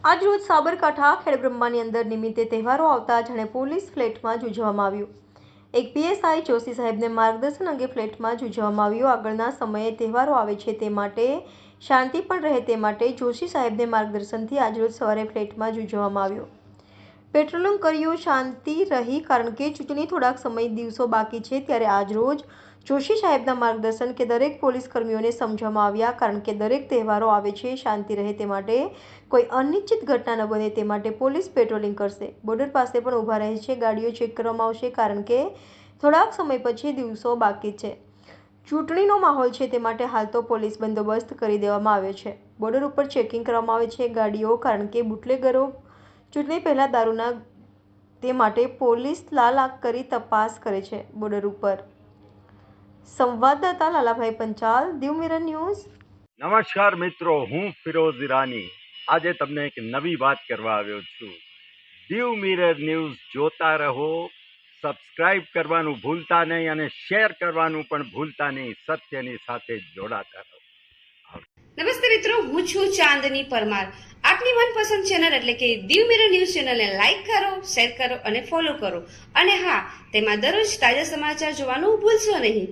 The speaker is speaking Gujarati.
આજ રોજ સાબરકાંઠા ખેડબ્રહ્માની અંદર નિમિત્તે તહેવારો આવતા જાણે પોલીસ ફ્લેટમાં જ ઉજવવામાં આવ્યું। એક પીએસઆઈ જોશી સાહેબને માર્ગદર્શન અંગે ફ્લેટમાં જ ઉજવવામાં આવ્યું। આગળના સમયે તહેવારો આવે છે તે માટે શાંતિ પણ રહે તે માટે જોશી સાહેબને માર્ગદર્શનથી આજરોજ સવારે ફ્લેટમાં જ ઉજવવામાં આવ્યું। પેટ્રોલિંગ કર્યું, શાંતિ રહી, કારણ કે ચૂંટણી થોડાક સમય દિવસો બાકી છે ત્યારે આજરોજ જોશી સાહેબના માર્ગદર્શન કે દરેક પોલીસ કર્મીઓને સમજાવવામાં આવ્યા, કારણ કે દરેક તહેવારો આવે છે, શાંતિ રહે તે માટે, કોઈ અનિશ્ચિત ઘટના ન બને તે માટે પોલીસ પેટ્રોલિંગ કરશે। બોર્ડર પાસે પણ ઊભા રહે છે, ગાડીઓ ચેક કરવામાં આવશે, કારણ કે થોડાક સમય પછી દિવસો બાકી છે, ચૂંટણીનો માહોલ છે તે માટે હાલ તો પોલીસ બંદોબસ્ત કરી દેવામાં આવ્યો છે। બોર્ડર ઉપર ચેકિંગ કરવામાં આવે છે ગાડીઓ, કારણ કે બુટલેગરો ચૂંટણી પહેલા દારૂના તે માટે પોલીસ લાલ આંખ કરી તપાસ કરે છે। બોર્ડર ઉપર સંવાદદાતા લાલાભાઈ પંચાલ, દીવ મિરર ન્યૂઝ। નમસ્કાર મિત્રો, હું ફિરોઝ ઈરાની આજે તમને એક નવી વાત કરવા આવ્યો છું। દીવ મિરર ન્યૂઝ જોતા રહો, સબસ્ક્રાઇબ કરવાનું ભૂલતા નહીં અને શેર કરવાનું પણ ભૂલતા નહીં। સત્યની સાથે જોડાતા રહો। નમસ્તે મિત્રો, હું છું ચાંદની પરમાર। આપની મનપસંદ ચેનલ એટલે કે દીવ મિરર ન્યૂઝ ચેનલને લાઈક કરો, શેર કરો અને ફોલો કરો, અને હા, તેમાં દરરોજ તાજા સમાચાર જોવાનું ભૂલશો નહીં।